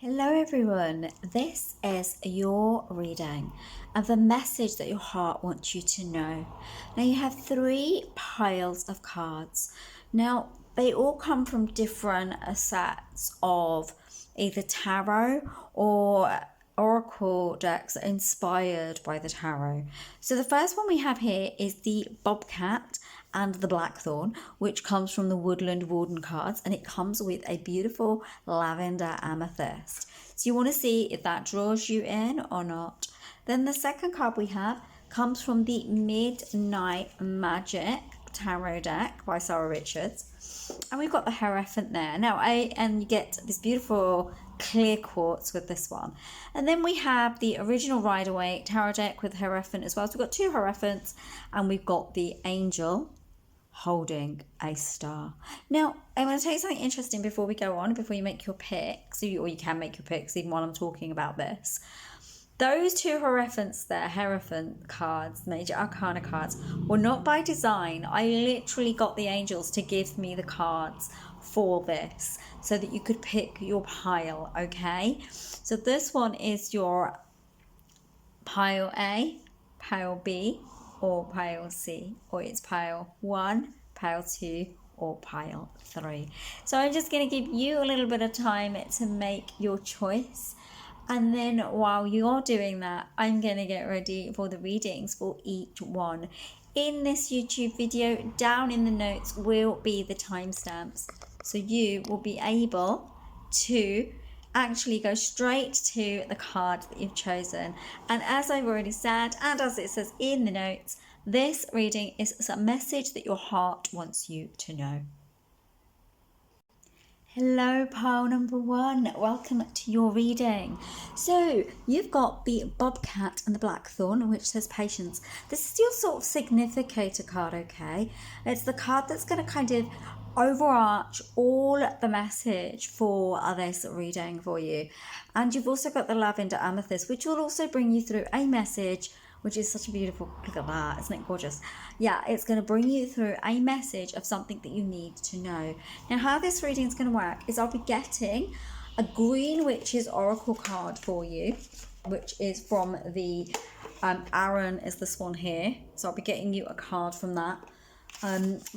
Hello everyone, this is your reading of the message that your heart wants you to know. Now you have 3 piles of cards. Now they all come from different sets of either tarot or oracle decks inspired by the tarot. So the first one we have here is the Bobcat and the Blackthorn, which comes from the Woodland Warden cards, and it comes with a beautiful lavender amethyst. So you want to see if that draws you in or not. Then the second card we have comes from the Midnight Magic tarot deck by Sara Richards, and we've got the Hierophant there. Now you get this beautiful clear quartz with this one. And then we have the original Rider-Waite tarot deck with Hierophant as well. So we've got 2 Hierophants, and we've got the angel holding a star. Now, I want to tell you something interesting before we go on, before you make your picks, or you can make your picks even while I'm talking about this. Those 2 Hierophants there, Hierophant cards, Major Arcana cards, were not by design. I literally got the angels to give me the cards for this so that you could pick your pile, okay? So this one is your pile A, pile B, or pile C, or it's pile 1, pile 2, or pile 3. So I'm just going to give you a little bit of time to make your choice. And then while you're doing that, I'm going to get ready for the readings for each one. In this YouTube video, down in the notes will be the timestamps. So you will be able to actually go straight to the card that you've chosen. And as I've already said, and as it says in the notes, this reading is a message that your heart wants you to know. Hello, pile number 1. Welcome to your reading. So you've got the Bobcat and the Blackthorn, which says patience. This is your sort of significator card, okay? It's the card that's going to kind of overarch all the message for this reading for you. And you've also got the Lavender Amethyst, which will also bring you through a message, which is such a beautiful, look at that, isn't it gorgeous? Yeah, it's going to bring you through a message of something that you need to know. Now, how this reading is going to work is I'll be getting a Green Witch's Oracle card for you, which is from the Arin is this one here. So I'll be getting you a card from that.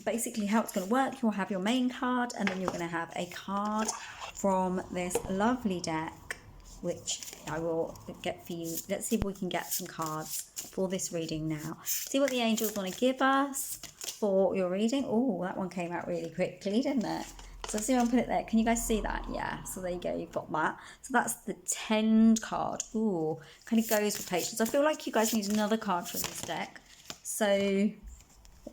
Basically how it's going to work, you'll have your main card, and then you're going to have a card from this lovely deck, which I will get for you. Let's see if we can get some cards for this reading now. See what the angels want to give us for your reading. Oh, that one came out really quickly, didn't it? So let's see if I can put it there. Can you guys see that? Yeah, so there you go, you've got that. So that's the Tend card. Ooh, kind of goes with patience. I feel like you guys need another card from this deck. So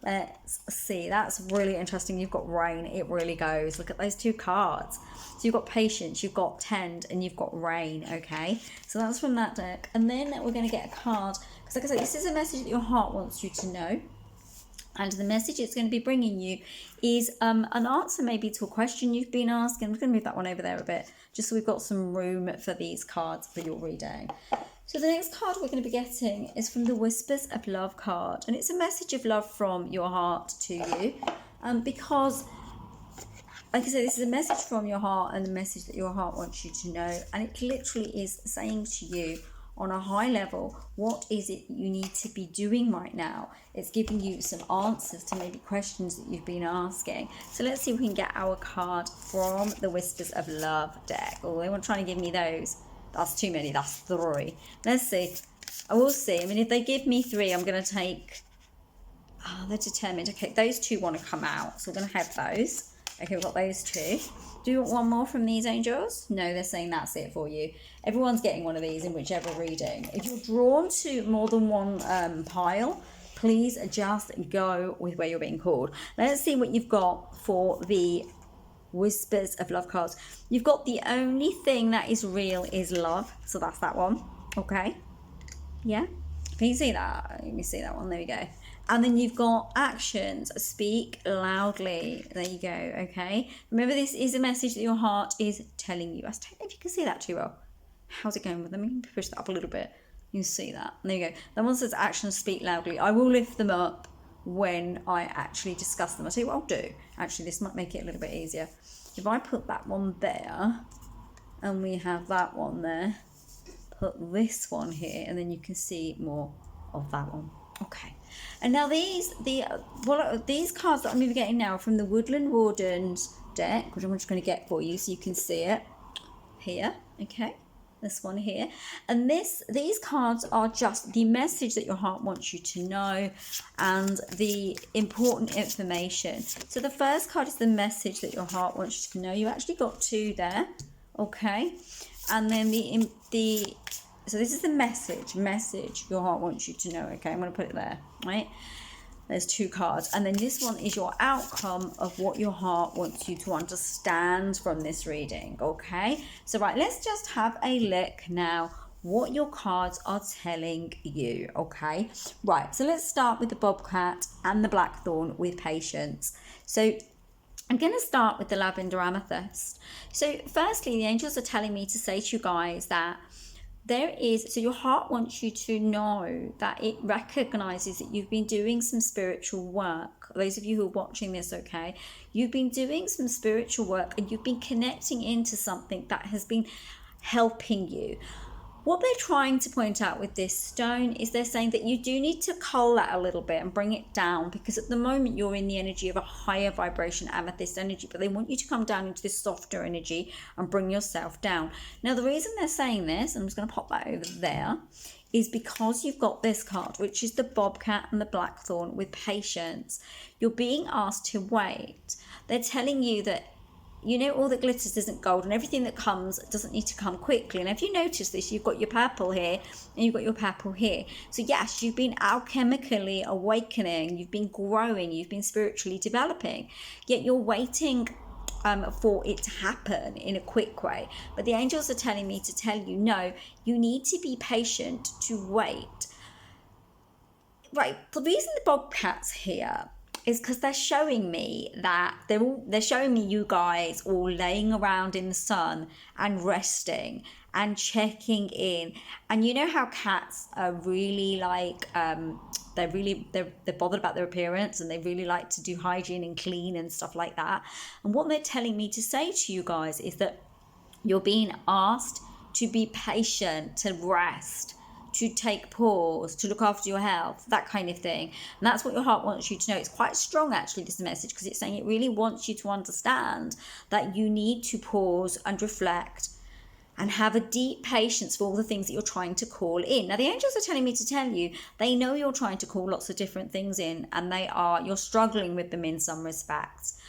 let's see, that's really interesting. You've got Rain, it really goes. Look at those 2 cards. So you've got Patience, you've got Tend, and you've got Rain, okay? So that's from that deck. And then we're going to get a card, because like I said, this is a message that your heart wants you to know. And the message it's going to be bringing you is an answer maybe to a question you've been asking. I'm going to move that one over there a bit, just so we've got some room for these cards for your reading. So the next card we're going to be getting is from the Whispers of Love card. And it's a message of love from your heart to you. Because, like I said, this is a message from your heart and the message that your heart wants you to know. And it literally is saying to you on a high level, what is it you need to be doing right now? It's giving you some answers to maybe questions that you've been asking. So let's see if we can get our card from the Whispers of Love deck. Oh, they weren't trying to give me those. That's too many, that's 3. Let's see. I will see. I mean, if they give me 3, I'm going to take... Oh, they're determined. Okay, those 2 want to come out. So we're going to have those. Okay, we've got those 2. Do you want one more from these angels? No, they're saying that's it for you. Everyone's getting one of these in whichever reading. If you're drawn to more than one pile, please just go with where you're being called. Let's see what you've got for the Whispers of Love cards. You've got the only thing that is real is love. So that's that one. Okay. Yeah. Can you see that? Let me see that one. There we go. And then you've got actions. Speak loudly. There you go. Okay. Remember, this is a message that your heart is telling you. I don't know if you can see that too well. How's it going with them? You can push that up a little bit. You can see that. There you go. That one says actions. Speak loudly. I will lift them up when I actually discuss them. I'll tell you what I'll do. Actually, this might make it a little bit easier. If I put that one there, and we have that one there. Put this one here, and then you can see more of that one. Okay, and now these cards that I'm going to be getting now are from the Woodland Warden's deck, which I'm just going to get for you so you can see it here. Okay, this one here, and these cards are just the message that your heart wants you to know and the important information. So the first card is the message that your heart wants you to know. You actually got two there. Okay, and then so this is the message your heart wants you to know. Okay, I'm going to put it there, right? There's two cards, and then this one is your outcome of what your heart wants you to understand from this reading. Okay, so right, let's just have a look now what your cards are telling you. Okay, right, so let's start with the Bobcat and the Blackthorn with patience. So I'm going to start with the Lavendar Amethyst. So firstly, the angels are telling me to say to you guys that so your heart wants you to know that it recognizes that you've been doing some spiritual work. Those of you who are watching this, okay, you've been doing some spiritual work and you've been connecting into something that has been helping you. What they're trying to point out with this stone is they're saying that you do need to cull that a little bit and bring it down, because at the moment you're in the energy of a higher vibration amethyst energy, but they want you to come down into this softer energy and bring yourself down. Now, the reason they're saying this, I'm just going to pop that over there, is because you've got this card, which is the Bobcat and the Blackthorn with patience. You're being asked to wait. They're telling you that, you know, all that glitters isn't gold, and everything that comes doesn't need to come quickly. And if you notice this, you've got your purple here and you've got your purple here. So yes, you've been alchemically awakening, you've been growing, you've been spiritually developing, yet you're waiting for it to happen in a quick way. But the angels are telling me to tell you, no, you need to be patient to wait. Right, the reason the Bobcat's here is because they're showing me that they're showing me you guys all laying around in the sun and resting and checking in. And you know how cats are really like they're bothered about their appearance, and they really like to do hygiene and clean and stuff like that. And what they're telling me to say to you guys is that you're being asked to be patient, to rest, to take pause, to look after your health, that kind of thing. And that's what your heart wants you to know. It's quite strong, actually, this message, because it's saying it really wants you to understand that you need to pause and reflect and have a deep patience for all the things that you're trying to call in. Now, the angels are telling me to tell you, they know you're trying to call lots of different things in, and you're struggling with them in some respects.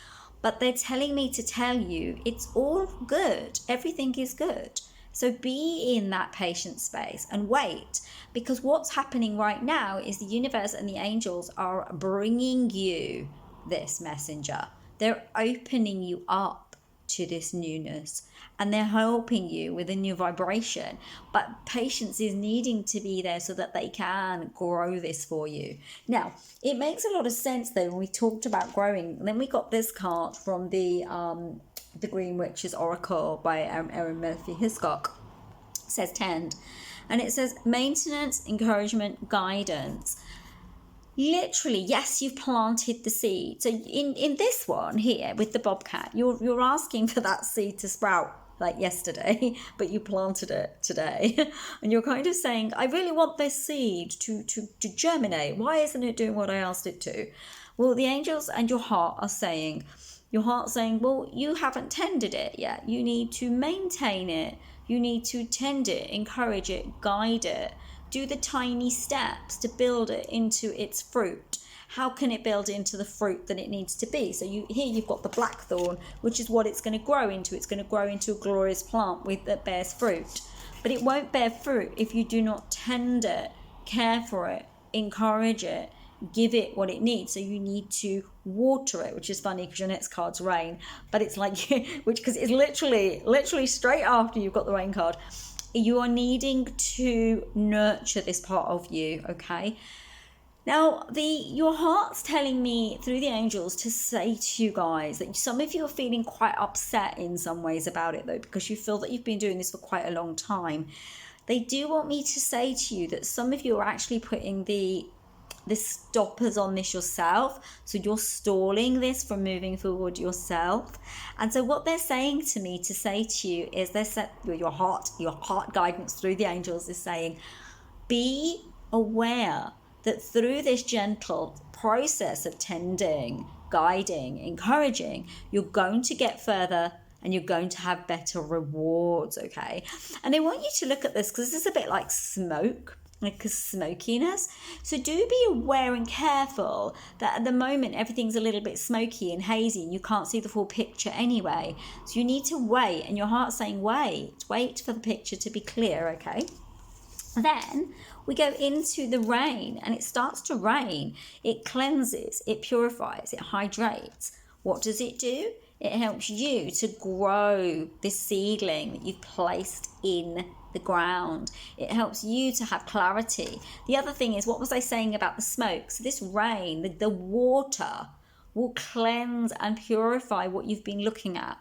But they're telling me to tell you it's all good. Everything is good. So be in that patient space and wait, because what's happening right now is the universe and the angels are bringing you this messenger. They're opening you up to this newness, and they're helping you with a new vibration. But patience is needing to be there so that they can grow this for you. Now, it makes a lot of sense though when we talked about growing. And then we got this card from the Green Witch's Oracle by Arin Murphy-Hiscock. It says tend, and it says maintenance, encouragement, guidance. Literally, yes, you've planted the seed. So in this one here with the Bobcat, you're asking for that seed to sprout like yesterday, but you planted it today. And you're kind of saying, I really want this seed to germinate. Why isn't it doing what I asked it to? Well, the angels and your heart are saying, well, you haven't tended it yet. You need to maintain it. You need to tend it, encourage it, guide it. Do the tiny steps to build it into its fruit. How can it build into the fruit that it needs to be? So here you've got the Blackthorn, which is what it's going to grow into. It's going to grow into a glorious plant that bears fruit. But it won't bear fruit if you do not tend it, care for it, encourage it, give it what it needs. So you need to water it, which is funny because your next card's rain, but it's like because it's literally straight after you've got the rain card. You are needing to nurture this part of you. Okay, now your heart's telling me through the angels to say to you guys that some of you are feeling quite upset in some ways about it though, because you feel that you've been doing this for quite a long time. They do want me to say to you that some of you are actually putting the this stoppers on this yourself. So you're stalling this from moving forward yourself. And so what they're saying to me to say to you is your heart guidance through the angels is saying, be aware that through this gentle process of tending, guiding, encouraging, you're going to get further and you're going to have better rewards, okay? And I want you to look at this because this is a bit like smoke, like a smokiness. So do be aware and careful that at the moment everything's a little bit smoky and hazy and you can't see the full picture anyway. So you need to wait, and your heart's saying wait for the picture to be clear, okay? Then we go into the rain, and it starts to rain. It cleanses, it purifies, it hydrates. What does it do? It helps you to grow this seedling that you've placed in the ground. It helps you to have clarity. The other thing is, what was I saying about the smoke? So this rain, the water will cleanse and purify what you've been looking at.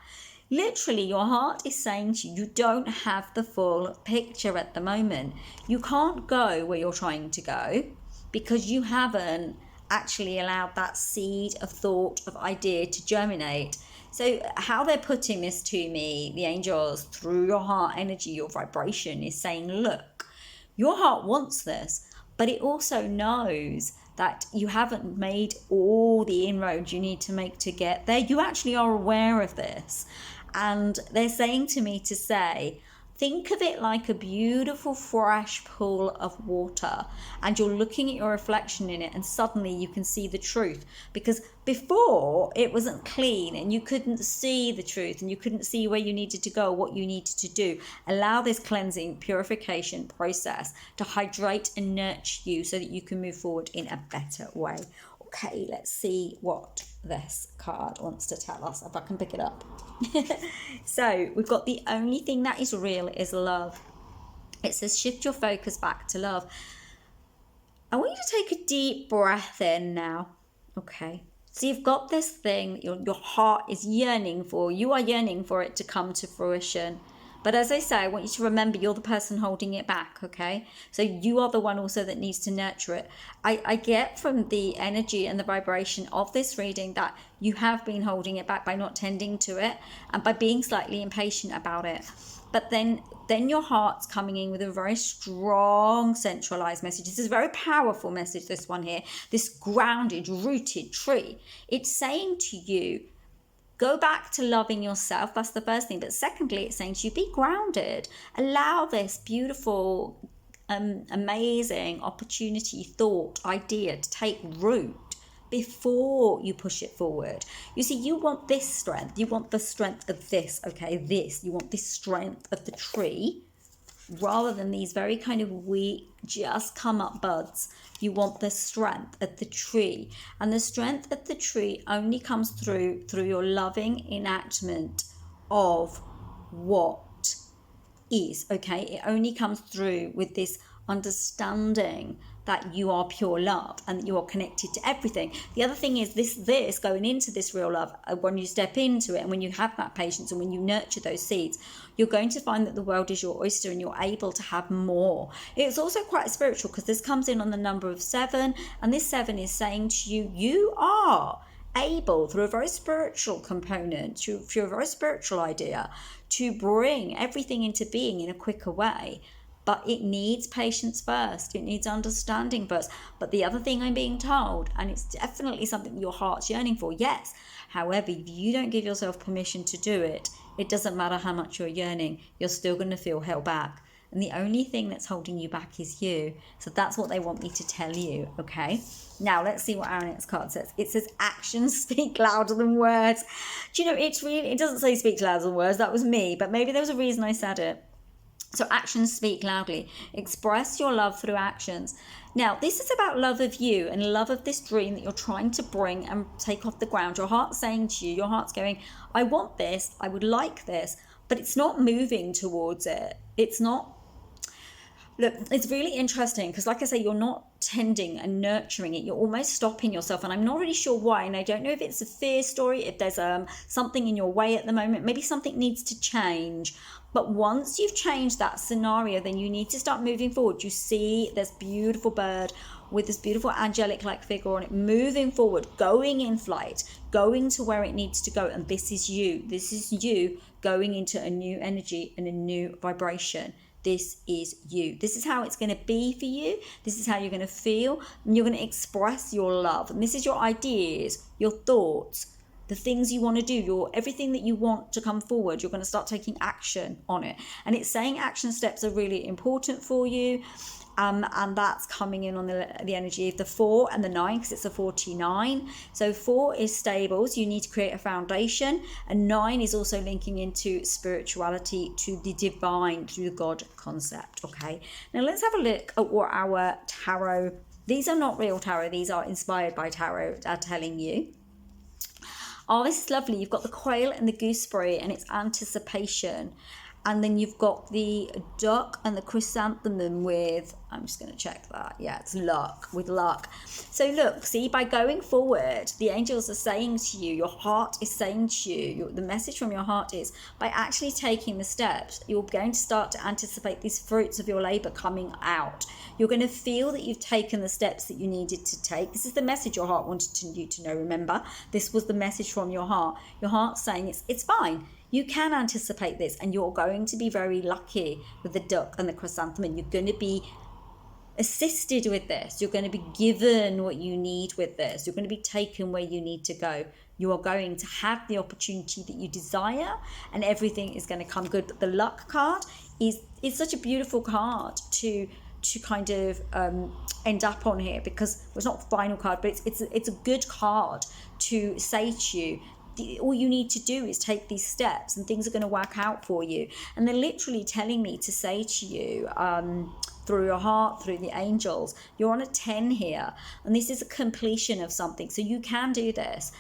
Literally, your heart is saying to you, you don't have the full picture at the moment. You can't go where you're trying to go because you haven't actually allowed that seed of thought, of idea to germinate. So how they're putting this to me, the angels, through your heart energy, your vibration, is saying, look, your heart wants this, but it also knows that you haven't made all the inroads you need to make to get there. You actually are aware of this. And they're saying to me to say, think of it like a beautiful fresh pool of water, and you're looking at your reflection in it, and suddenly you can see the truth, because before it wasn't clean and you couldn't see the truth and you couldn't see where you needed to go, what you needed to do. Allow this cleansing purification process to hydrate and nurture you so that you can move forward in a better way. Okay, let's see what this card wants to tell us, if I can pick it up. So we've got the only thing that is real is love. It says shift your focus back to love. I want you to take a deep breath in now. Okay, so you've got this thing that your heart is yearning for. You are yearning for it to come to fruition. But as I say, I want you to remember you're the person holding it back, okay? So you are the one also that needs to nurture it. I get from the energy and the vibration of this reading that you have been holding it back by not tending to it and by being slightly impatient about it. But then your heart's coming in with a very strong centralized message. This is a very powerful message, this one here. This grounded, rooted tree. It's saying to you, go back to loving yourself. That's the first thing. But secondly, it's saying to you, be grounded. Allow this beautiful, amazing opportunity, thought, idea to take root before you push it forward. You see, you want this strength. You want the strength of this, okay? This. You want this strength of the tree rather than these very kind of weak, just come up buds. You want the strength of the tree. And the strength of the tree only comes through your loving enactment of what is, okay? It only comes through with this understanding that you are pure love and that you are connected to everything. The other thing is this going into this real love, when you step into it and when you have that patience and when you nurture those seeds, you're going to find that the world is your oyster and you're able to have more. It's also quite spiritual because this comes in on the number of 7, and this 7 is saying to you, you are able, through a very spiritual component, through a very spiritual idea, to bring everything into being in a quicker way. But it needs patience first. It needs understanding first. But the other thing I'm being told, and it's definitely something your heart's yearning for, yes. However, if you don't give yourself permission to do it, it doesn't matter how much you're yearning, you're still going to feel held back. And the only thing that's holding you back is you. So that's what they want me to tell you, okay? Now, let's see what Arin's card says. It says, actions speak louder than words. Do you know, it doesn't say speak louder than words. That was me. But maybe there was a reason I said it. So actions speak loudly. Express your love through actions. Now, this is about love of you and love of this dream that you're trying to bring and take off the ground. Your heart's saying to you, your heart's going, I want this, I would like this, but it's not moving towards it. It's not. Look, it's really interesting because, like I say, you're not tending and nurturing it. You're almost stopping yourself, and I'm not really sure why. And I don't know if it's a fear story, if there's something in your way at the moment. Maybe something needs to change. But once you've changed that scenario, then you need to start moving forward. You see this beautiful bird with this beautiful angelic like figure on it, moving forward, going in flight, going to where it needs to go. And this is you going into a new energy and a new vibration. This is you. This is how it's going to be for you. This is how you're going to feel, and you're going to express your love. And this is your ideas, your thoughts, the things you want to do, everything that you want to come forward. You're going to start taking action on it. And it's saying action steps are really important for you. And that's coming in on the energy of the 4 and the 9, because it's a 49. So 4 is stable, so you need to create a foundation, and 9 is also linking into spirituality, to the divine, to the God concept. Okay, now let's have a look at what our tarot, these are not real tarot, these are inspired by tarot, are telling you. Oh, this is lovely. You've got the quail and the gooseberry, and it's anticipation. And then you've got the duck and the chrysanthemum with, I'm just going to check that. Yeah, it's luck, with luck. So look, see, by going forward, the angels are saying to you, your heart is saying to you, the message from your heart is, by actually taking the steps, you're going to start to anticipate these fruits of your labor coming out. You're going to feel that you've taken the steps that you needed to take. This is the message your heart wanted you to know, remember? This was the message from your heart. Your heart's saying it's fine. You can anticipate this, and you're going to be very lucky with the duck and the chrysanthemum. You're going to be assisted with this. You're going to be given what you need with this. You're going to be taken where you need to go. You are going to have the opportunity that you desire, and everything is going to come good. But the luck card is such a beautiful card to kind of end up on here, because it's not the final card, but it's a good card to say to you, all you need to do is take these steps and things are going to work out for you. And they're literally telling me to say to you, through your heart, through the angels, you're on a 10 here, and this is a completion of something, so you can do this.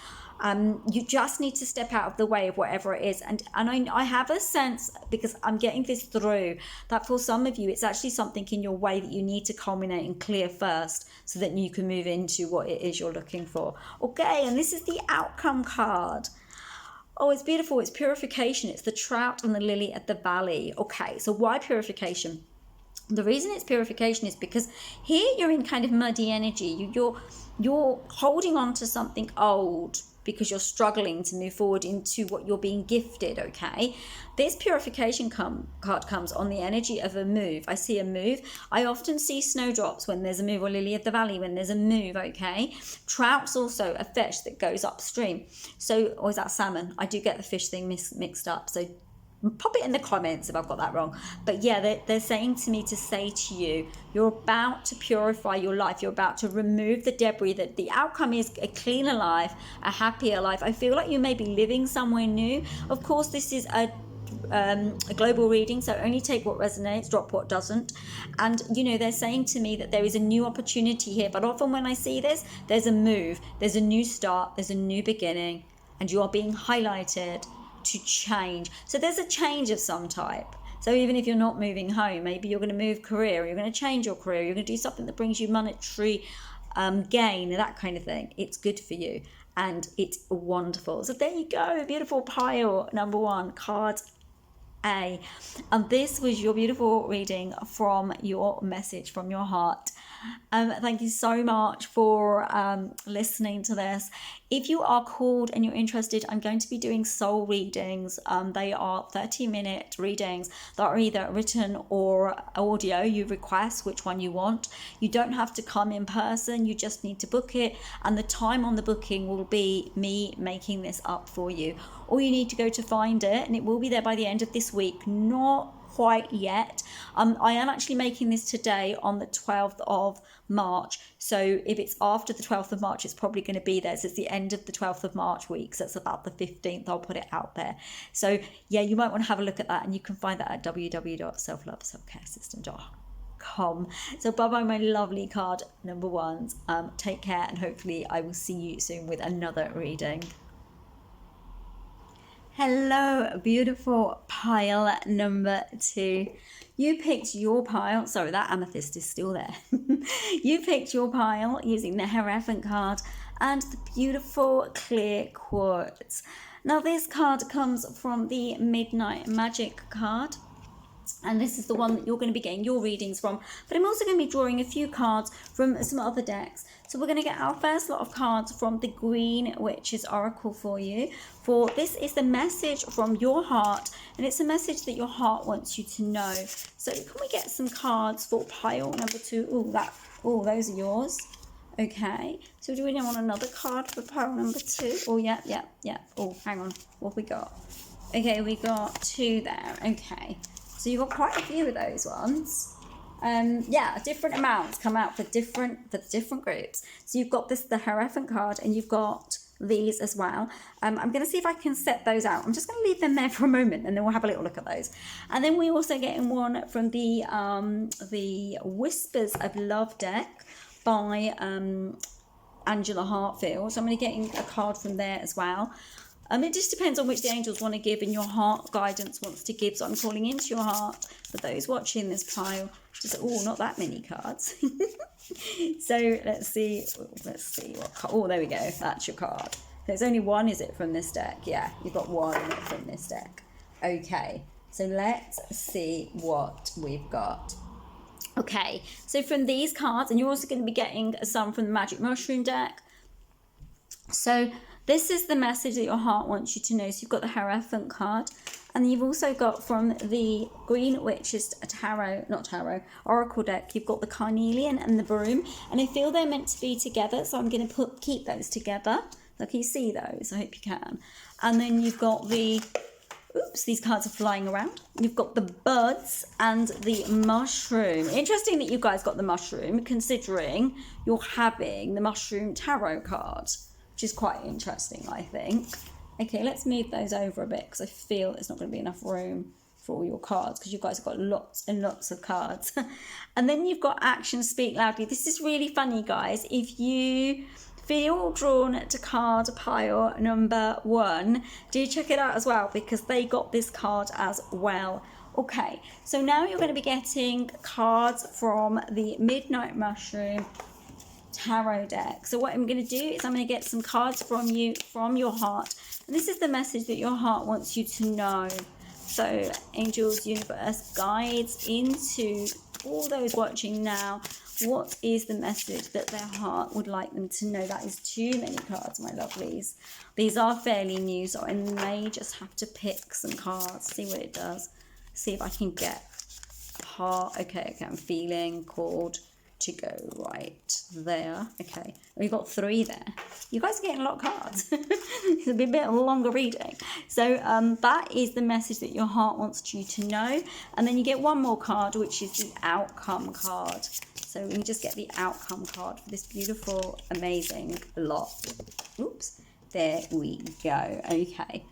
You just need to step out of the way of whatever it is. And I have a sense, because I'm getting this through, that for some of you, it's actually something in your way that you need to culminate and clear first, so that you can move into what it is you're looking for. Okay, and this is the outcome card. Oh, it's beautiful. It's purification. It's the trout and the lily at the valley. Okay, so why purification? The reason it's purification is because here you're in kind of muddy energy. You're holding on to something old because you're struggling to move forward into what you're being gifted, okay? This purification card comes on the energy of a move. I see a move. I often see snowdrops when there's a move, or lily of the valley when there's a move, okay? Trout's also a fish that goes upstream. So, or is that salmon? I do get the fish thing mixed up, so pop it in the comments if I've got that wrong. But yeah, they're saying to me to say to you, you're about to purify your life. You're about to remove the debris. That the outcome is a cleaner life, a happier life. I feel like you may be living somewhere new. Of course, this is a global reading, so only take what resonates, drop what doesn't. And you know, they're saying to me that there is a new opportunity here, but often when I see this, there's a move, there's a new start, there's a new beginning, and you are being highlighted to change. So there's a change of some type. So even if you're not moving home, maybe you're going to move career, or you're going to change your career, you're going to do something that brings you monetary gain, that kind of thing. It's good for you, and it's wonderful. So there you go, beautiful pile number 1, card A. And this was your beautiful reading from your message from your heart. Thank you so much for listening to this. If you are called and you're interested, I'm going to be doing soul readings. They are 30-minute readings that are either written or audio. You request which one you want. You don't have to come in person. You just need to book it. And the time on the booking will be me making this up for you. All you need to go to find it, and it will be there by the end of this week. Not quite yet. I am actually making this today on the 12th of March. So if it's after the 12th of March, it's probably going to be there. So it's the end of the 12th of March week. So it's about the 15th. I'll put it out there. So yeah, you might want to have a look at that, and you can find that at www.selfloveselfcaresystem.com. So bye-bye, my lovely card number 1s. Take care, and hopefully I will see you soon with another reading. Hello, beautiful pile number 2. You picked your pile. Sorry, that amethyst is still there. You picked your pile using the Hierophant card and the beautiful clear quartz. Now, this card comes from the Midnight Magic card. And this is the one that you're going to be getting your readings from. But I'm also going to be drawing a few cards from some other decks. So we're going to get our first lot of cards from the Green Witch's Oracle for you. For this is the message from your heart, and it's a message that your heart wants you to know. So can we get some cards for pile number 2? Oh, those are yours. Okay. So do we want another card for pile number 2? Oh, yeah. Oh, hang on. What have we got? Okay, we got 2 there. Okay. So you've got quite a few of those ones. Different amounts come out for different groups. So you've got the Hierophant card, and you've got these as well. I'm going to see if I can set those out. I'm just going to leave them there for a moment, and then we'll have a little look at those. And then we also getting one from the Whispers of Love deck by Angela Hartfield. So I'm going to be getting a card from there as well. It just depends on which the angels want to give and your heart guidance wants to give. So I'm calling into your heart for those watching this pile. Not that many cards. So let's see what card. Oh, there we go. That's your card. There's only one, is it, from this deck? Yeah, you've got one from this deck. Okay, so let's see what we've got. Okay, so from these cards, and you're also going to be getting some from the Magic Mushroom deck. So this is the message that your heart wants you to know. So you've got the Hierophant card, and you've also got from the Green Witch's Oracle deck, you've got the Carnelian and the Broom, and I feel they're meant to be together, so I'm going to keep those together. So can you see those? I hope you can. And then you've got these cards are flying around. You've got the Buds and the Mushroom. Interesting that you guys got the Mushroom, considering you're having the Mushroom Tarot card, which is quite interesting, I think. Okay, let's move those over a bit, because I feel there's not going to be enough room for all your cards, because you guys have got lots and lots of cards. And then you've got Actions Speak Loudly. This is really funny, guys. If you feel drawn to card pile number 1, do check it out as well, because they got this card as well. Okay, so now you're going to be getting cards from the Midnight Mushroom Tarot deck. So what I'm going to do is I'm going to get some cards from you, from your heart, and this is the message that your heart wants you to know. So angels, universe, guides, into all those watching now, what is the message that their heart would like them to know? That is too many cards, my lovelies. These are fairly new, so I may just have to pick some cards, see what it does, see if I can get heart. Okay, I'm feeling called to go right there. Okay, we've got 3 there. You guys are getting a lot of cards. It's a bit of a longer reading. So that is the message that your heart wants you to know. And then you get one more card, which is the Outcome card. So we can just get the Outcome card for this beautiful, amazing lot. Oops, there we go. Okay.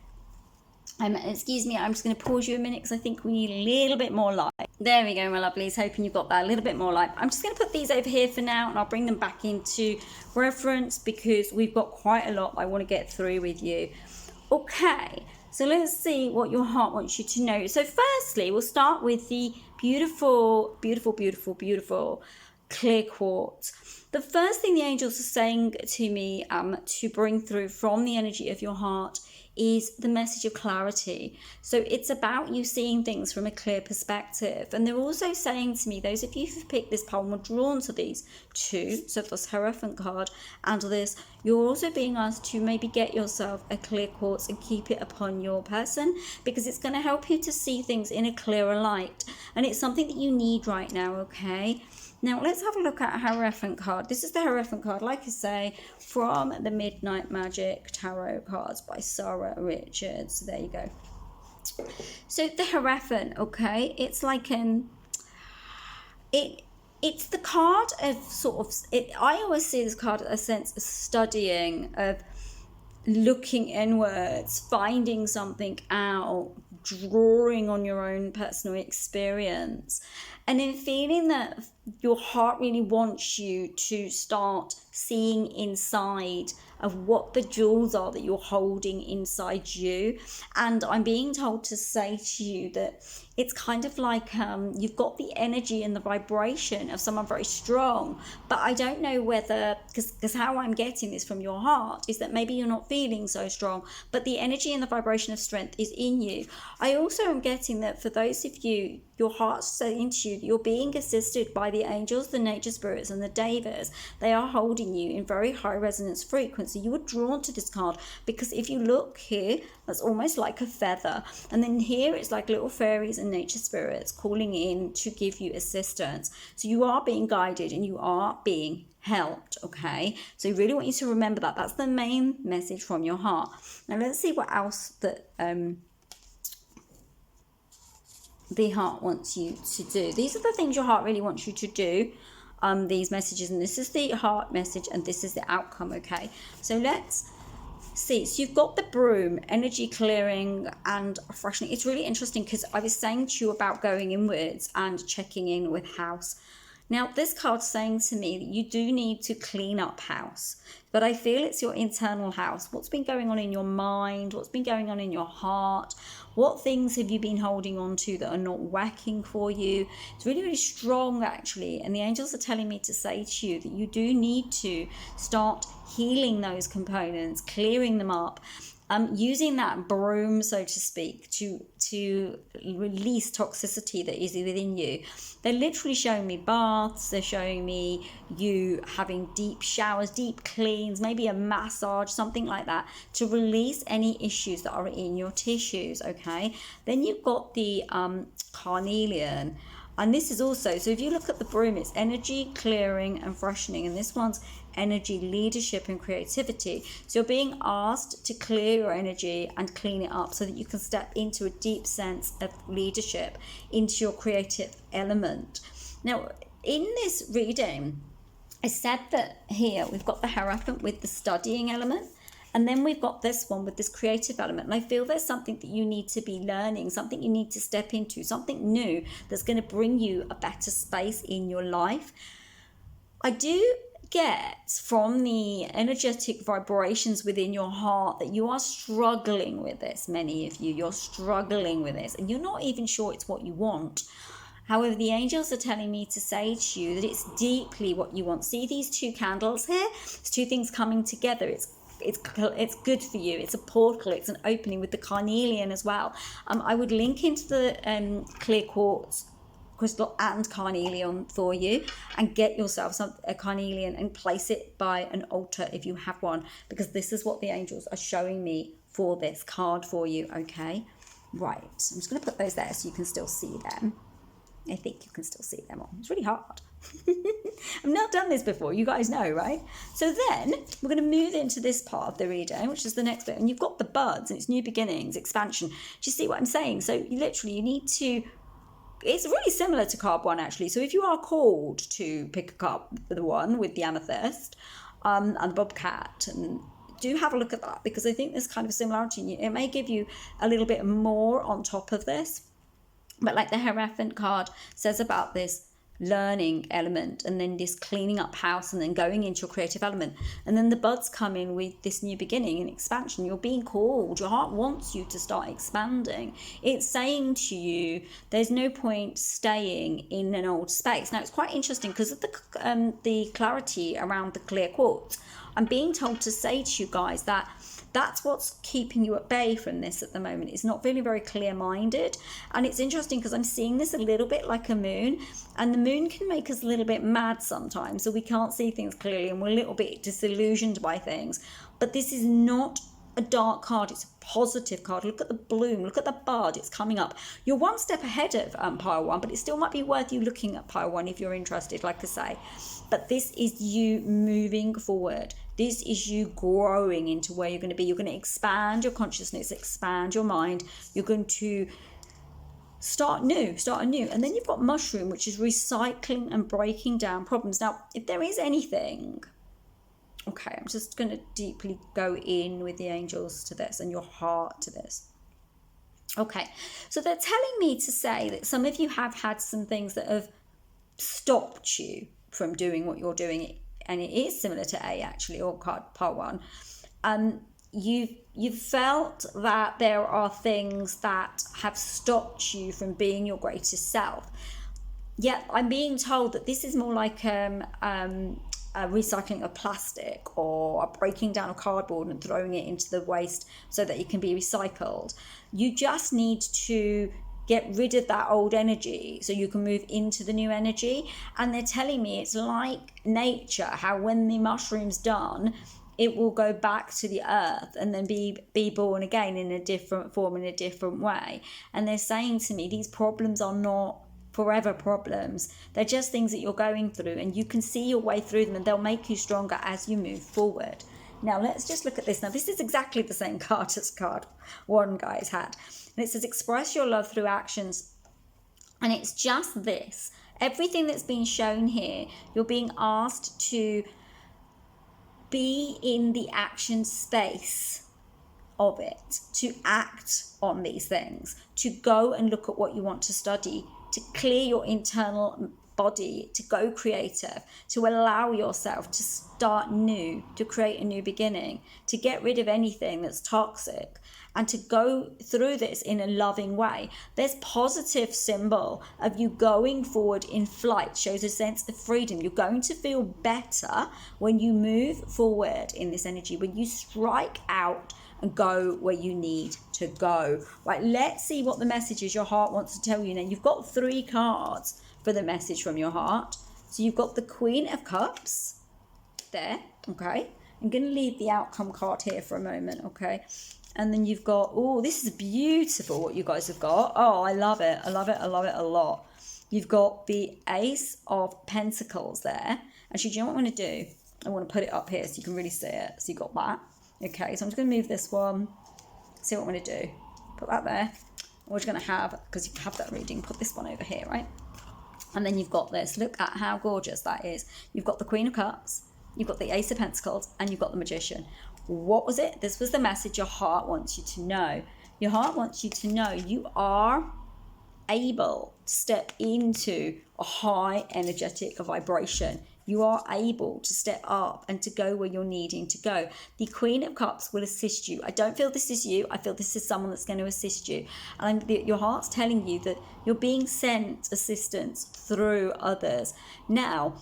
Excuse me, I'm just going to pause you a minute, because I think we need a little bit more light. There we go, my lovelies. Hoping you've got that a little bit more light. I'm just going to put these over here for now, and I'll bring them back into reference, because we've got quite a lot I want to get through with you. Okay, so let's see what your heart wants you to know. So firstly, we'll start with the beautiful, beautiful, beautiful, beautiful clear quartz. The first thing the angels are saying to me to bring through from the energy of your heart is the message of clarity. So it's about you seeing things from a clear perspective. And they're also saying to me, those of you who've picked this pile and were drawn to these 2, so this Hierophant card and this, you're also being asked to maybe get yourself a clear quartz and keep it upon your person, because it's going to help you to see things in a clearer light. And it's something that you need right now, okay? Now, let's have a look at a Hierophant card. This is the Hierophant card, like I say, from the Midnight Magic Tarot cards by Sara Richards. There you go. So the Hierophant, okay, it's like it's the card of I always see this card as a sense of studying, of looking inwards, finding something out, drawing on your own personal experience, and in feeling that your heart really wants you to start seeing inside of what the jewels are that you're holding inside you. And I'm being told to say to you that it's kind of like you've got the energy and the vibration of someone very strong, but I don't know whether, because how I'm getting this from your heart is that maybe you're not feeling so strong, but the energy and the vibration of strength is in you. I also am getting that for those of you, your heart's saying to you that you're being assisted by the angels, the nature spirits, and the devas. They are holding you in very high resonance frequency. You were drawn to this card because if you look here, that's almost like a feather. And then here it's like little fairies and nature spirits calling in to give you assistance. So you are being guided and you are being helped, okay? So I really want you to remember that. That's the main message from your heart. Now let's see what else that the heart wants you to do. These are the things your heart really wants you to do, these messages, and this is the heart message and this is the outcome, okay? So let's see. So you've got the broom, energy clearing and freshening. It's really interesting because I was saying to you about going inwards and checking in with house. Now this card's saying to me that you do need to clean up house, but I feel it's your internal house. What's been going on in your mind? What's been going on in your heart? What things have you been holding on to that are not working for you? It's really, really strong actually. And the angels are telling me to say to you that you do need to start healing those components, clearing them up, using that broom, so to speak, to release toxicity that is within you. They're literally showing me baths, they're showing me you having deep showers, deep cleans, maybe a massage, something like that, to release any issues that are in your tissues, okay? Then you've got the carnelian. And this is also, so if you look at the broom, it's energy, clearing and freshening. And this one's energy, leadership and creativity. So you're being asked to clear your energy and clean it up so that you can step into a deep sense of leadership, into your creative element. Now, in this reading, I said that here we've got the Hierophant with the studying element. And then we've got this one with this creative element. And I feel there's something that you need to be learning, something you need to step into, something new that's going to bring you a better space in your life. I do get from the energetic vibrations within your heart that you are struggling with this. Many of you, you're struggling with this and you're not even sure it's what you want. However, the angels are telling me to say to you that it's deeply what you want. See these two candles here? It's two things coming together. It's good for you. It's a portal. It's an opening with the carnelian as well. I would link into the clear quartz crystal and carnelian for you and get yourself a carnelian and place it by an altar if you have one, because this is what the angels are showing me for this card for you, okay? Right, I'm just going to put those there so you can still see them. I think you can still see them all. It's really hard. I've not done this before, you guys know, right? So then we're going to move into this part of the reading, which is the next bit, and you've got the buds and it's new beginnings, expansion. Do you see what I'm saying? So you need to, it's really similar to card one actually. So if you are called to pick up the one with the amethyst and the bobcat, and do have a look at that, because I think there's kind of similarity. It may give you a little bit more on top of this. But like the Hierophant card says about this learning element and then this cleaning up house and then going into your creative element. And then the buds come in with this new beginning and expansion. You're being called. Your heart wants you to start expanding. It's saying to you, there's no point staying in an old space. Now, it's quite interesting because of the clarity around the clear quartz. I'm being told to say to you guys that that's what's keeping you at bay from this at the moment. It's not feeling very clear-minded. And it's interesting because I'm seeing this a little bit like a moon. And the moon can make us a little bit mad sometimes. So we can't see things clearly and we're a little bit disillusioned by things. But this is not a dark card. It's a positive card. Look at the bloom. Look at the bud. It's coming up. You're one step ahead of pile one, but it still might be worth you looking at pile one if you're interested, like I say. But this is you moving forward. This is you growing into where you're going to be. You're going to expand your consciousness, expand your mind. You're going to start anew. And then you've got mushroom, which is recycling and breaking down problems. Now, if there is anything, okay, I'm just going to deeply go in with the angels to this and your heart to this. Okay, so they're telling me to say that some of you have had some things that have stopped you from doing what you're doing, and it is similar to A actually, or part one. You've you've felt that there are things that have stopped you from being your greatest self. Yet I'm being told that this is more like recycling of plastic, or breaking down a cardboard and throwing it into the waste so that it can be recycled. You just need to get rid of that old energy so you can move into the new energy. And they're telling me it's like nature, how when the mushroom's done, it will go back to the earth and then be born again in a different form, in a different way. And they're saying to me, these problems are not forever problems. They're just things that you're going through, and you can see your way through them, and they'll make you stronger as you move forward. Now let's just look at this. Now this is exactly the same card as card one guys had, and it says express your love through actions. And it's just this, everything that's been shown here, you're being asked to be in the action space of it, to act on these things, to go and look at what you want to study, to clear your internal body, to go creative, to allow yourself to start new, to create a new beginning, to get rid of anything that's toxic, and to go through this in a loving way. This positive symbol of you going forward in flight shows a sense of freedom. You're going to feel better when you move forward in this energy, when you strike out and go where you need to go. Right, let's see what the message is your heart wants to tell you. Now, you've got 3 cards for the message from your heart. So you've got the Queen of Cups there, okay? I'm going to leave the outcome card here for a moment, okay? And then you've got, oh, this is beautiful what you guys have got. Oh, I love it. I love it. I love it a lot. You've got the Ace of Pentacles there. Actually, do you know what I'm going to do? I want to put it up here so you can really see it. So you've got that. Okay, so I'm just going to move this one, see what I'm going to do. Put that there. We're just going to have, because you have that reading, put this one over here, right? And then you've got this. Look at how gorgeous that is. You've got the Queen of Cups, you've got the Ace of Pentacles, and you've got the Magician. What was it? This was the message your heart wants you to know. Your heart wants you to know you are able to step into a high energetic vibration. You are able to step up and to go where you're needing to go. The Queen of Cups will assist you. I don't feel this is you. I feel this is someone that's going to assist you. And your heart's telling you that you're being sent assistance through others. Now,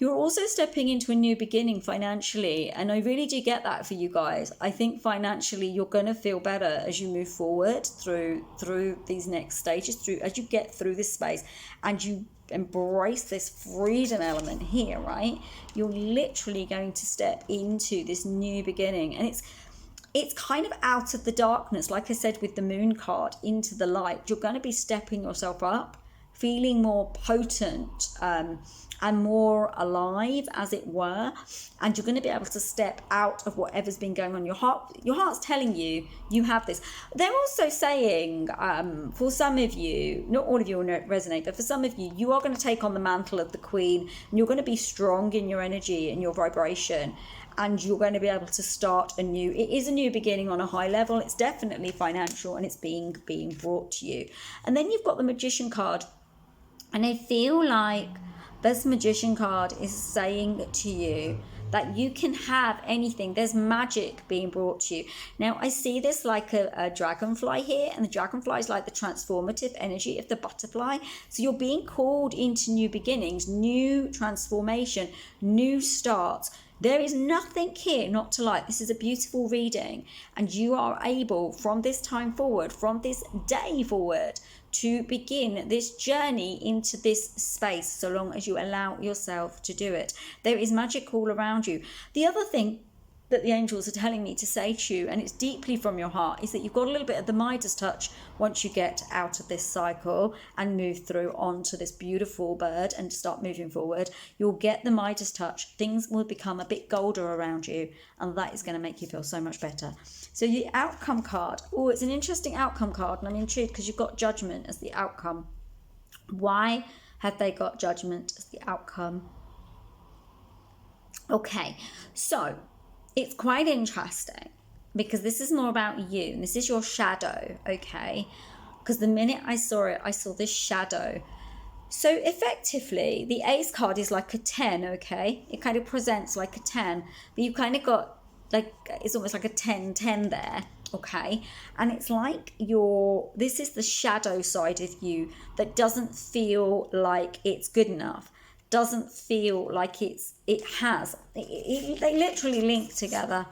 you're also stepping into a new beginning financially. And I really do get that for you guys. I think financially you're going to feel better as you move forward through these next stages, as you get through this space and you embrace this freedom element here, right? You're literally going to step into this new beginning, and it's kind of out of the darkness, like I said with the Moon card, into the light. You're going to be stepping yourself up, feeling more potent and more alive, as it were, and you're going to be able to step out of whatever's been going on. Your heart's telling you you have this. They're also saying, for some of you, not all of you will resonate, but for some of you, you are going to take on the mantle of the Queen, and you're going to be strong in your energy and your vibration, and you're going to be able to start anew. It is a new beginning on a high level. It's definitely financial, and it's being brought to you. And then you've got the Magician card, and I feel like this Magician card is saying to you that you can have anything. There's magic being brought to you. Now, I see this like a dragonfly here, and the dragonfly is like the transformative energy of the butterfly. So you're being called into new beginnings, new transformation, new starts. There is nothing here not to like. This is a beautiful reading, and you are able from this time forward, from this day forward, to begin this journey into this space, so long as you allow yourself to do it. There is magic all around you. The other thing that the angels are telling me to say to you, and it's deeply from your heart, is that you've got a little bit of the Midas touch once you get out of this cycle and move through onto this beautiful bird and start moving forward. You'll get the Midas touch. Things will become a bit golder around you, and that is going to make you feel so much better. So the outcome card, oh, it's an interesting outcome card, and I'm intrigued because you've got Judgment as the outcome. Why have they got Judgment as the outcome? Okay, so it's quite interesting because this is more about you, and this is your shadow, okay? Because the minute I saw it, I saw this shadow. So effectively, the Ace card is like a 10, okay? It kind of presents like a 10, but you kind of got like, it's almost like a 10-10 there, okay? And it's like this is the shadow side of you that doesn't feel like it's good enough, doesn't feel like they literally link together,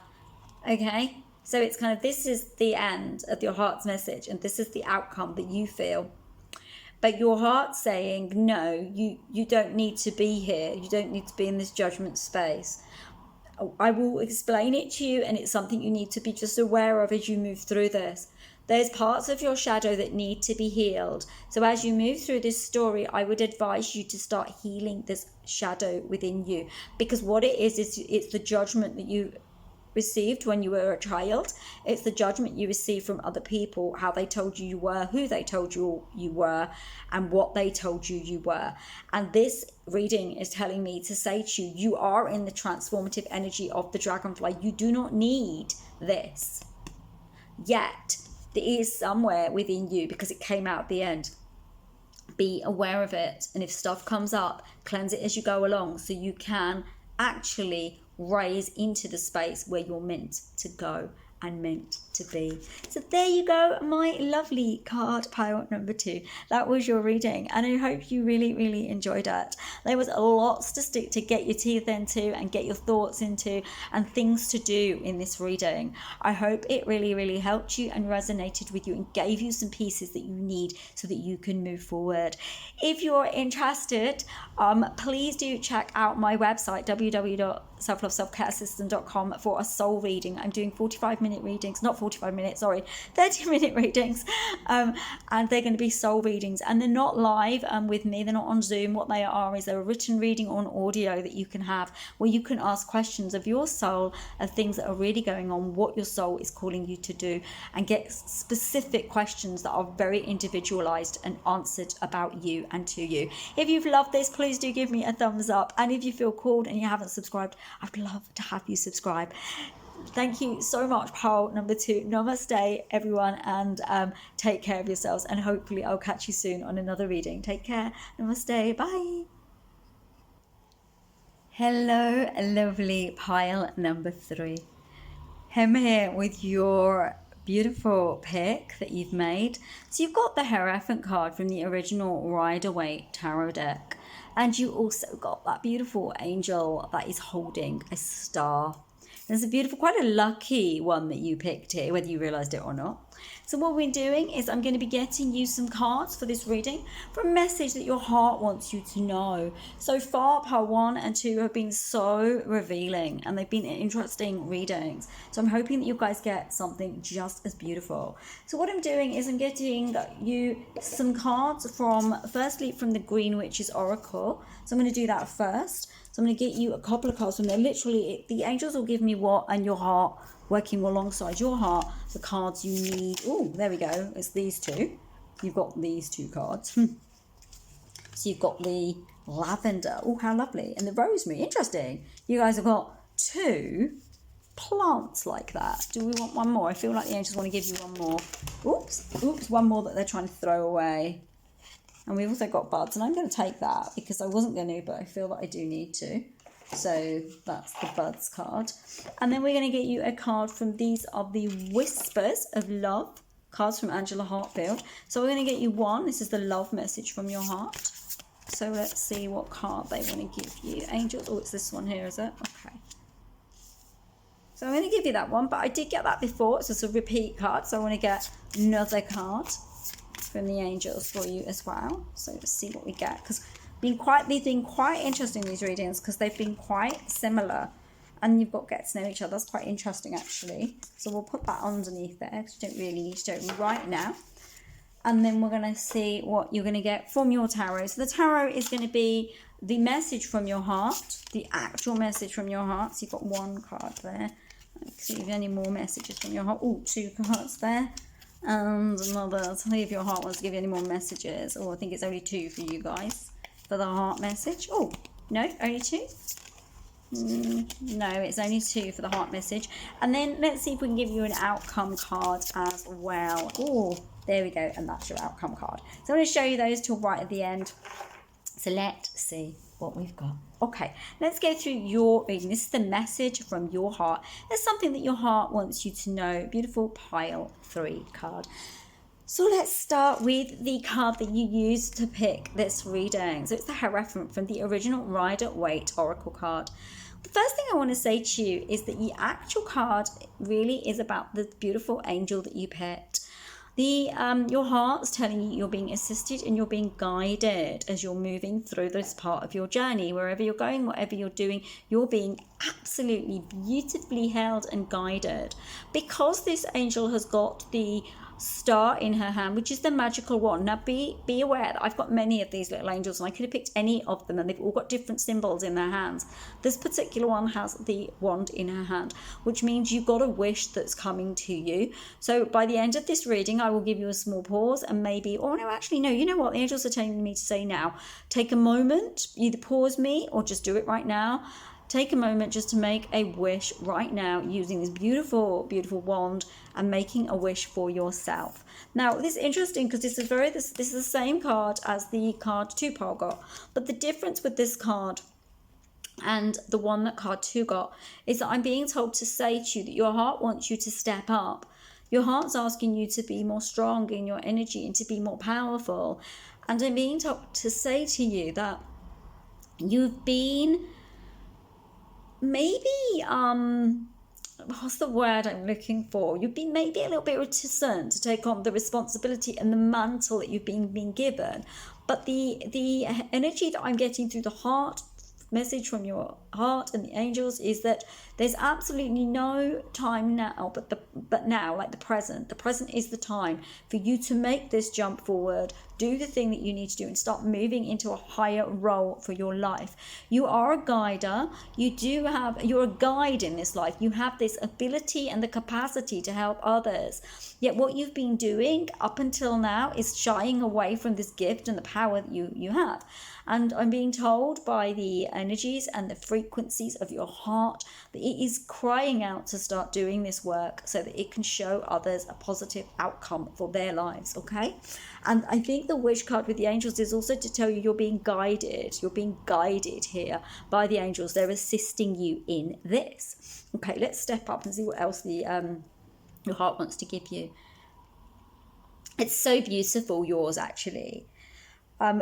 okay? So it's kind of, this is the end of your heart's message, and this is the outcome that you feel. But your heart's saying, no, you don't need to be here. You don't need to be in this judgment space. I will explain it to you, and it's something you need to be just aware of as you move through this. There's parts of your shadow that need to be healed. So as you move through this story, I would advise you to start healing this shadow within you. Because what it is it's the judgment that you received when you were a child. It's the judgment you received from other people, how they told you were, who they told you were, and what they told you were. And this reading is telling me to say to you, you are in the transformative energy of the dragonfly. You do not need this. Yet, there is somewhere within you, because it came out at the end. Be aware of it. And if stuff comes up, cleanse it as you go along, so you can actually raise into the space where you're meant to go and meant to be. So there you go, my lovely card pile number 2. That was your reading, and I hope you really enjoyed it. There was lots to get your teeth into and get your thoughts into, and things to do in this reading. I hope it really helped you and resonated with you and gave you some pieces that you need so that you can move forward. If you're interested, please do check out my website, www.selfloveselfcareassistant.com, for a soul reading. I'm doing 45-minute readings, not 45 minutes, sorry, 30-minute readings, and they're going to be soul readings, and they're not live with me, they're not on Zoom. What they are is they're a written reading on audio that you can have, where you can ask questions of your soul, of things that are really going on, what your soul is calling you to do, and get specific questions that are very individualized and answered about you and to you. If you've loved this, please do give me a thumbs up, and if you feel called and you haven't subscribed, I'd love to have you subscribe. Thank you so much, pile number 2. Namaste, everyone, and take care of yourselves, and hopefully I'll catch you soon on another reading. Take care. Namaste. Bye. Hello, lovely pile number 3. I'm here with your beautiful pick that you've made. So you've got the Hierophant card from the original Rider-Waite tarot deck, and you also got that beautiful angel that is holding a star. There's a beautiful, quite a lucky one that you picked here, whether you realised it or not. So what we're doing is I'm going to be getting you some cards for this reading for a message that your heart wants you to know. So far, pile 1 and 2 have been so revealing, and they've been interesting readings. So I'm hoping that you guys get something just as beautiful. So what I'm doing is I'm getting you some cards firstly from the Green Witch's Oracle. So I'm going to do that first. So I'm going to get you a couple of cards from there. Literally, the angels will give me and your heart, working alongside your heart, the cards you need. Oh, there we go. It's these two. You've got these 2 cards. So you've got the Lavendar. Oh, how lovely. And the Rosemary. Interesting. You guys have got 2 plants like that. Do we want one more? I feel like the angels want to give you one more. Oops, one more that they're trying to throw away. And we've also got buds, and I'm going to take that because I wasn't going to, but I feel that I do need to. So that's the buds card. And then we're going to get you a card from these are the Whispers of Love cards from Angela Hartfield. So we're going to get you one. This is the love message from your heart. So let's see what card they want to give you. Angels. Oh, it's this one here, is it? Okay. So I'm going to give you that one, but I did get that before. So it's a repeat card. So I want to get another card from the angels for you as well. So let's see what we get, because they've been quite interesting, these readings, because they've been quite similar, and you've got to get to know each other. That's quite interesting, actually. So we'll put that underneath there, because you don't really need to do it right now. And then we're going to see what you're going to get from your tarot. So the tarot is going to be the message from your heart, the actual message from your heart. So you've got 1 card there. Let's see if any more messages from your heart. Oh, 2 cards there. And another. So if your heart wants to give you any more messages. Oh, I think it's only 2 for you guys for the heart message. Oh, no, only 2. No, it's only 2 for the heart message. And then let's see if we can give you an outcome card as well. Oh, there we go. And that's your outcome card. So I'm going to show you those till right at the end. So let's see. what we've got. Okay, let's go through your reading. This is the message from your heart. There's something that your heart wants you to know. Beautiful pile 3 card. So let's start with the card that you used to pick this reading. So it's the Hierophant from the original Rider-Waite Oracle card. The first thing I want to say to you is that the actual card really is about the beautiful angel that you picked. Your heart's telling you you're being assisted and you're being guided as you're moving through this part of your journey. Wherever you're going, whatever you're doing, you're being absolutely beautifully held and guided. Because this angel has got the star in her hand, which is the magical wand. Now be aware that I've got many of these little angels and I could have picked any of them and they've all got different symbols in their hands. This particular one has the wand in her hand, which means you've got a wish that's coming to you. So by the end of this reading, I will give you a small pause and maybe, or no, actually no, you know what the angels are telling me to say now. Take a moment, either pause me or just do it right now. Take a moment just to make a wish right now using this beautiful, beautiful wand and making a wish for yourself. Now, this is interesting because this is the same card as the card 2 pile got. But the difference with this card and the one that card 2 got is that I'm being told to say to you that your heart wants you to step up. Your heart's asking you to be more strong in your energy and to be more powerful. And I'm being told to say to you that you've been maybe what's the word I'm looking for? You've been maybe a little bit reticent to take on the responsibility and the mantle that you've been given. But the energy that I'm getting through the heart message from your heart and the angels is that there's absolutely no time now but now, like the present is the time for you to make this jump forward, do the thing that you need to do and start moving into a higher role for your life. You are a guider, you're a guide in this life. You have this ability and the capacity to help others, yet what you've been doing up until now is shying away from this gift and the power that you have. And I'm being told by the energies and the frequencies of your heart that it is crying out to start doing this work so that it can show others a positive outcome for their lives, okay? And I think the wish card with the angels is also to tell you you're being guided. You're being guided here by the angels. They're assisting you in this. Okay, let's step up and see what else your heart wants to give you. It's so beautiful, yours actually.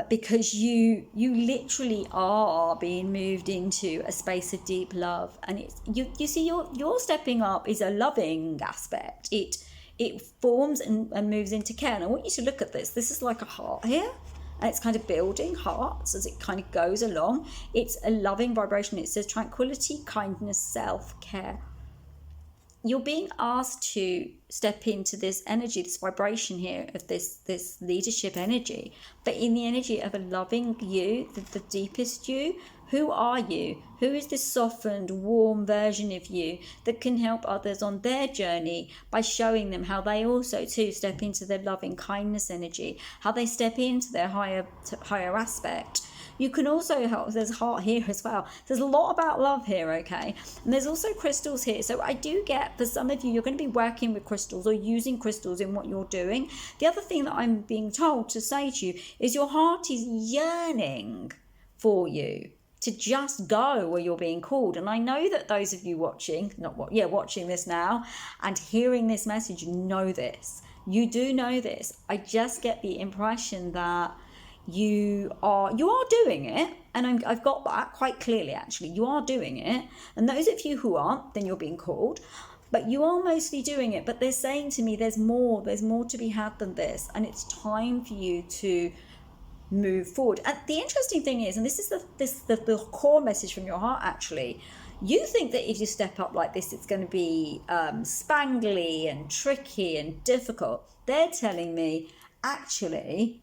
Because you literally are being moved into a space of deep love, and it's you see your stepping up is a loving aspect. It forms and moves into care. And I want you to look at this. This is like a heart here, and it's kind of building hearts as it kind of goes along. It's a loving vibration. It says tranquility, kindness, self-care. You're being asked to step into this energy, this vibration here of this leadership energy, but in the energy of a loving you, the deepest you. Who are you? Who is this softened, warm version of you that can help others on their journey by showing them how they also too step into their loving kindness energy, how they step into their higher aspect. You can also help, there's a heart here as well. There's a lot about love here, okay? And there's also crystals here. So I do get, for some of you, you're going to be working with crystals or using crystals in what you're doing. The other thing that I'm being told to say to you is your heart is yearning for you to just go where you're being called. And I know that those of you watching this now and hearing this message know this. You do know this. I just get the impression that you are doing it, and I've got that quite clearly. Actually, you are doing it, and those of you who aren't, then you're being called, but you are mostly doing it. But they're saying to me there's more to be had than this, and it's time for you to move forward. And the interesting thing is, and this is the core message from your heart actually, you think that if you step up like this it's going to be spangly and tricky and difficult. They're telling me actually,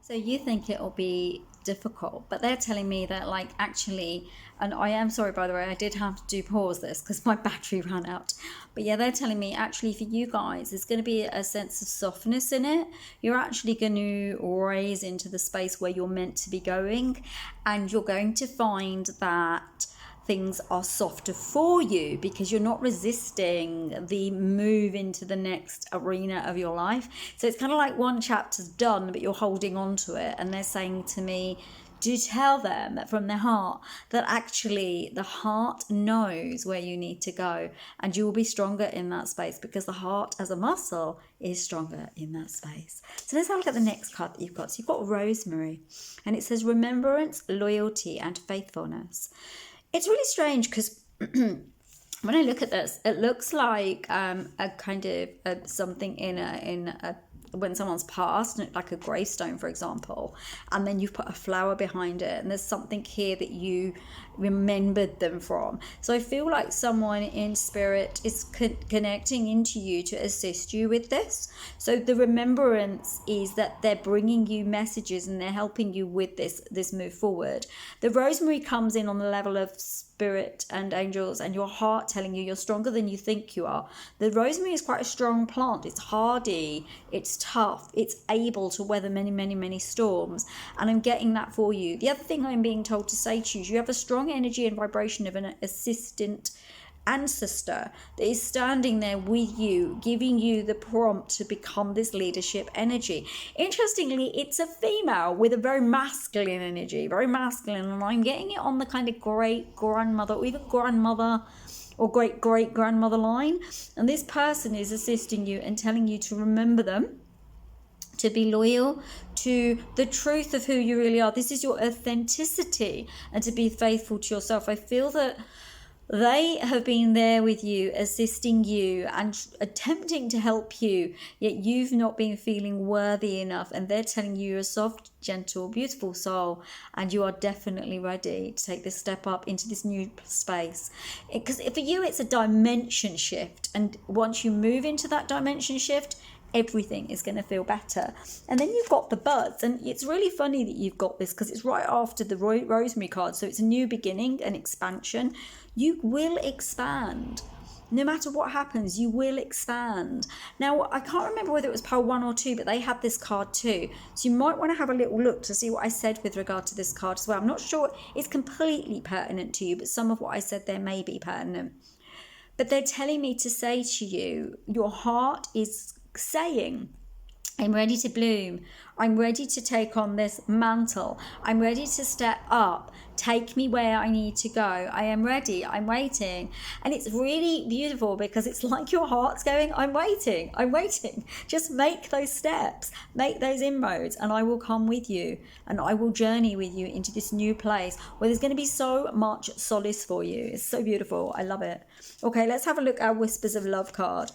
so you think it'll be difficult, but they're telling me that like actually, and I am sorry by the way, I did have to pause this because my battery ran out, but yeah, they're telling me actually for you guys there's going to be a sense of softness in it. You're actually going to raise into the space where you're meant to be going, and you're going to find that things are softer for you because you're not resisting the move into the next arena of your life. So it's kind of like one chapter's done, but you're holding on to it. And they're saying to me, do tell them from their heart that actually the heart knows where you need to go, and you will be stronger in that space because the heart as a muscle is stronger in that space. So let's have a look at the next card that you've got. So you've got Rosemary, and it says remembrance, loyalty, and faithfulness. It's really strange because when I look at this, it looks like a kind of something in a when someone's passed, like a gravestone, for example, and then you've put a flower behind it, and there's something here that you remembered them from. So I feel like someone in spirit is connecting into you to assist you with this. So the remembrance is that they're bringing you messages and they're helping you with this move forward. The rosemary comes in on the level of spirit and angels and your heart telling you you're stronger than you think you are. The rosemary is quite a strong plant. It's hardy, it's tough, it's able to weather many storms, and I'm getting that for you. The other thing I'm being told to say to you is you have a strong energy and vibration of an assistant ancestor that is standing there with you, giving you the prompt to become this leadership energy. Interestingly, it's a female with a very masculine energy, very masculine, and I'm getting it on the kind of great grandmother or even grandmother or great grandmother line. And this person is assisting you and telling you to remember them, to be loyal to the truth of who you really are. This is your authenticity, and to be faithful to yourself. I feel that they have been there with you, assisting you and attempting to help you, yet you've not been feeling worthy enough, and they're telling you you're a soft, gentle, beautiful soul, and you are definitely ready to take this step up into this new space. Because for you, it's a dimension shift, and once you move into that dimension shift, everything is going to feel better. And then you've got the buds, and it's really funny that you've got this because it's right after the rosemary card. So it's a new beginning, an expansion. You will expand. No matter what happens, you will expand. Now, I can't remember whether it was pile 1 or 2, but they had this card too. So you might want to have a little look to see what I said with regard to this card as well. I'm not sure it's completely pertinent to you, but some of what I said there may be pertinent. But they're telling me to say to you, your heart is saying, I'm ready to bloom. I'm ready to take on this mantle. I'm ready to step up. Take me where I need to go. I am ready. I'm waiting. And it's really beautiful because it's like your heart's going, I'm waiting. I'm waiting. Just make those steps. Make those inroads, and I will come with you. And I will journey with you into this new place where there's going to be so much solace for you. It's so beautiful. I love it. Okay, let's have a look at our Whispers of Love card.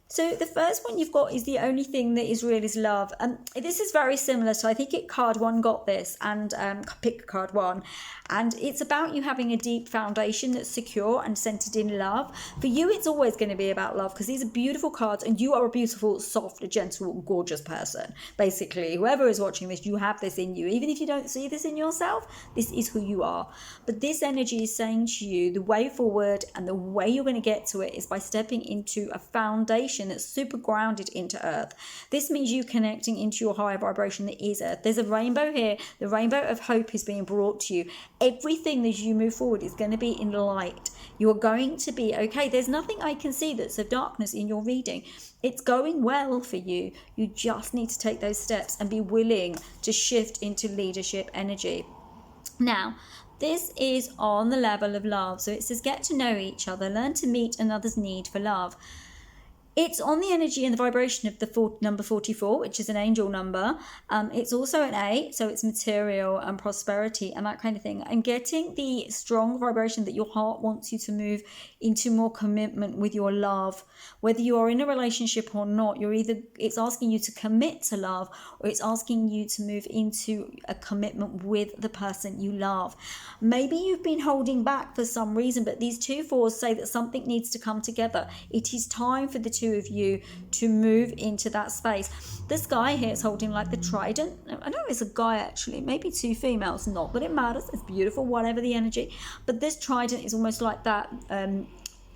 So the first one you've got is the only thing that is real is love. This is very similar. So I think card 1 got this, and pick card 1. And it's about you having a deep foundation that's secure and centered in love. For you, it's always going to be about love because these are beautiful cards, and you are a beautiful, soft, gentle, gorgeous person. Basically, whoever is watching this, you have this in you. Even if you don't see this in yourself, this is who you are. But this energy is saying to you, the way forward and the way you're going to get to it is by stepping into a foundation that's super grounded into earth. This means you connecting into your higher vibration that is earth. There's a rainbow here. The rainbow of hope is being brought to you. Everything as you move forward is going to be in light. You're going to be okay. There's nothing I can see that's of darkness in your reading. It's going well for you. You just need to take those steps and be willing to shift into leadership energy. Now, this is on the level of love. So it says, get to know each other, learn to meet another's need for love. It's on the energy and the vibration of the number 44, which is an angel number. It's also an 8, so it's material and prosperity and that kind of thing. I'm getting the strong vibration that your heart wants you to move into more commitment with your love. Whether you are in a relationship or not, it's asking you to commit to love, or it's asking you to move into a commitment with the person you love. Maybe you've been holding back for some reason, but these 2 4s say that something needs to come together. It is time for the 2 of you to move into that space. This guy here is holding like the trident. I know it's a guy actually, maybe 2 females, not that it matters. It's beautiful, whatever the energy. But this trident is almost like that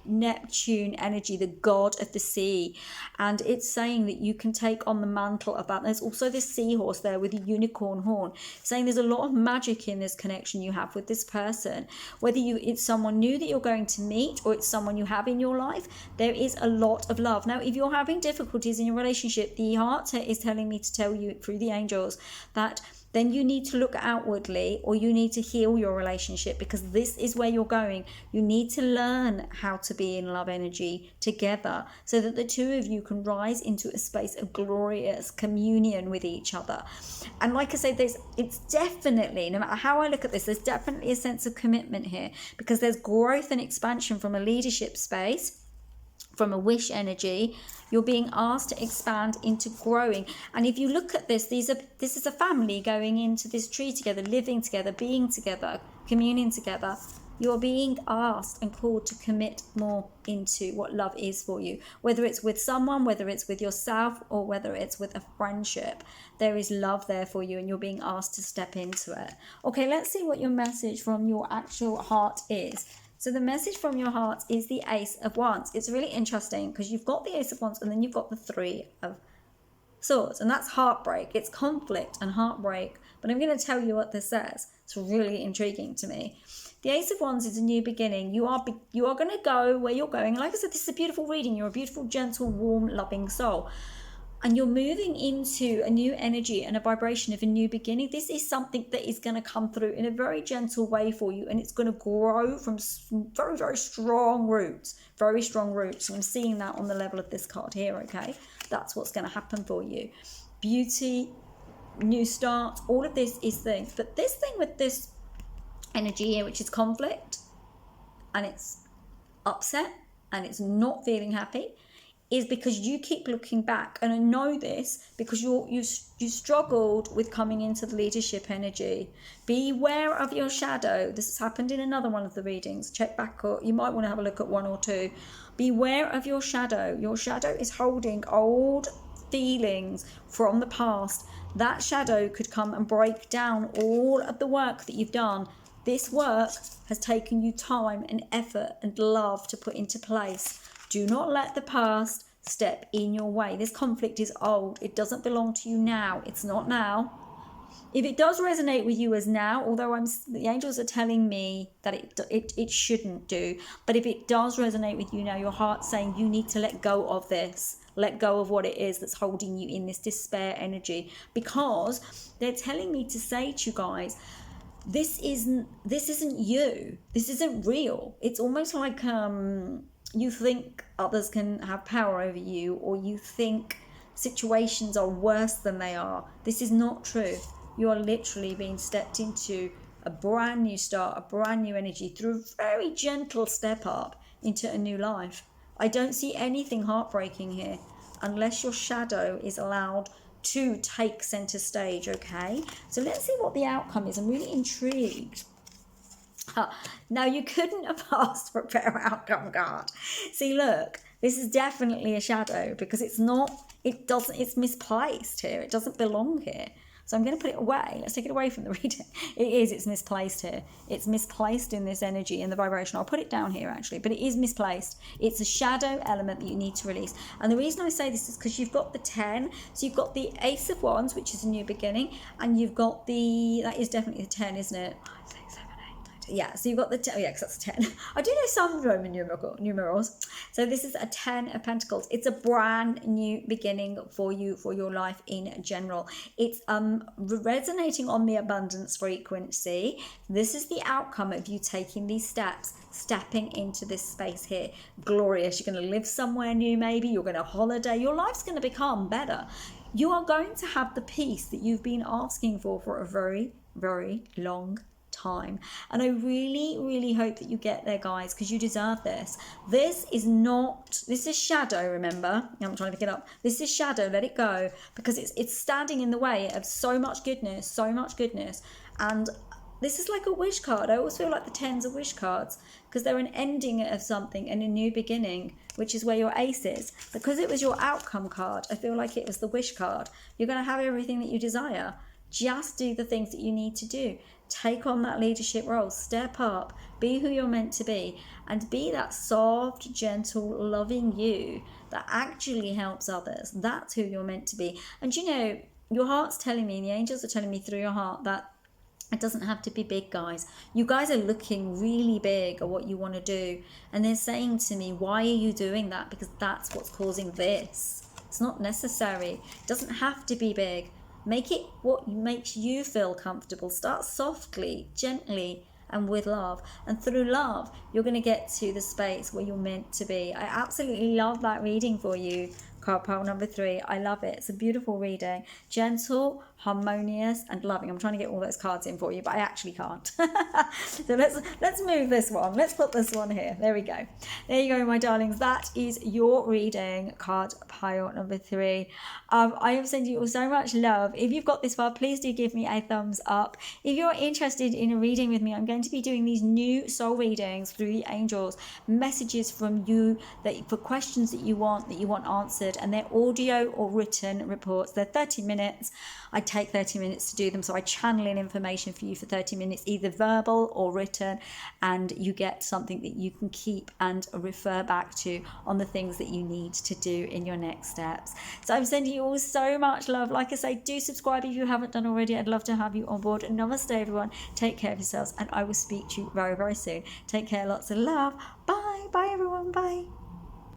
Neptune energy, the god of the sea, and it's saying that you can take on the mantle of that. There's also this seahorse there with a unicorn horn, saying there's a lot of magic in this connection you have with this person. Whether it's someone new that you're going to meet or it's someone you have in your life, there is a lot of love. Now, if you're having difficulties in your relationship, the heart is telling me to tell you through the angels that then you need to look outwardly, or you need to heal your relationship, because this is where you're going. You need to learn how to be in love energy together so that the two of you can rise into a space of glorious communion with each other. And like I say, it's definitely, no matter how I look at this, there's definitely a sense of commitment here, because there's growth and expansion from a leadership space, from a wish energy. You're being asked to expand into growing. And if you look at this, this is a family going into this tree together, living together, being together, communing together. You're being asked and called to commit more into what love is for you, whether it's with someone, whether it's with yourself, or whether it's with a friendship. There is love there for you, and you're being asked to step into it. Okay, let's see what your message from your actual heart is. So the message from your heart is the Ace of Wands. It's really interesting because you've got the Ace of Wands and then you've got the Three of Swords, and that's heartbreak. It's conflict and heartbreak. But I'm going to tell you what this says. It's really intriguing to me. The Ace of Wands is a new beginning. You are going to go where you're going. And like I said, this is a beautiful reading. You're a beautiful, gentle, warm, loving soul. And you're moving into a new energy and a vibration of a new beginning. This is something that is going to come through in a very gentle way for you, and it's going to grow from very, very strong roots. Very strong roots. And I'm seeing that on the level of this card here, okay? That's what's going to happen for you. Beauty, new start, all of this is things. But this thing with this energy here, which is conflict, and it's upset, and it's not feeling happy, is because you keep looking back. And I know this because you struggled with coming into the leadership energy. Beware of your shadow. This has happened in another one of the readings. Check back, or you might want to have a look at one or two. Beware of your shadow. Your shadow is holding old feelings from the past. That shadow could come and break down all of the work that you've done. This work has taken you time and effort and love to put into place. Do not let the past step in your way. This conflict is old. It doesn't belong to you now. It's not now. If it does resonate with you as now, although the angels are telling me that it shouldn't do, but if it does resonate with you now, your heart's saying you need to let go of this. Let go of what it is that's holding you in this despair energy, because they're telling me to say to you guys, this isn't you. This isn't real. It's almost like you think others can have power over you, or you think situations are worse than they are. This is not true. You are literally being stepped into a brand new start, a brand new energy through a very gentle step up into a new life. I don't see anything heartbreaking here unless your shadow is allowed to take center stage, okay? So let's see what the outcome is. I'm really intrigued. Now, you couldn't have asked for a better outcome card. See, look, this is definitely a shadow, because it's misplaced here. It doesn't belong here. So I'm going to put it away. Let's take it away from the reading. It's misplaced here. It's misplaced in this energy, in the vibration. I'll put it down here, actually, but it is misplaced. It's a shadow element that you need to release. And the reason I say this is because you've got the 10. So you've got the Ace of Wands, which is a new beginning. And you've got that is definitely the 10, isn't it? Yeah, so you've got the 10, yeah, because that's 10. I do know some Roman numerals. So this is a 10 of Pentacles. It's a brand new beginning for you, for your life in general. It's resonating on the abundance frequency. This is the outcome of you taking these steps, stepping into this space here. Glorious. You're going to live somewhere new, maybe. You're going to holiday. Your life's going to become better. You are going to have the peace that you've been asking for a very, very long time. And I really, really hope that you get there, guys, because you deserve this. This is shadow, remember? I'm trying to pick it up. This is shadow. Let it go, because it's standing in the way of so much goodness, and this is like a wish card. I always feel like the 10s are wish cards, because they're an ending of something and a new beginning, which is where your ace is. Because it was your outcome card, I feel like it was the wish card. You're going to have everything that you desire. Just do the things that you need to do. Take on that leadership role, step up, be who you're meant to be, and be that soft, gentle, loving you that actually helps others. That's who you're meant to be. And you know, your heart's telling me, and the angels are telling me through your heart, that it doesn't have to be big, guys. You guys are looking really big at what you want to do. And they're saying to me, why are you doing that? Because that's what's causing this. It's not necessary. It doesn't have to be big. Make it what makes you feel comfortable. Start softly, gently, and with love. And through love, you're going to get to the space where you're meant to be. I absolutely love that reading for you. Card pile number 3. I love it. It's a beautiful reading. Gentle, harmonious, and loving. I'm trying to get all those cards in for you, but I actually can't. So let's move this one. Let's put this one here. There we go. There you go, my darlings. That is your reading, card pile number 3. I am sending you all so much love. If you've got this far, please do give me a thumbs up. If you're interested in a reading with me, I'm going to be doing these new soul readings through the angels, messages from you for questions that you want answered, and they're audio or written reports. They're 30 minutes. I take 30 minutes to do them, so I channel in information for you for 30 minutes, either verbal or written, and you get something that you can keep and refer back to on the things that you need to do in your next steps. So I'm sending you all so much love. Like I say, do subscribe if you haven't done already. I'd love to have you on board. Namaste, everyone. Take care of yourselves, and I will speak to you very, very soon. Take care. Lots of love. Bye. Bye, everyone. Bye.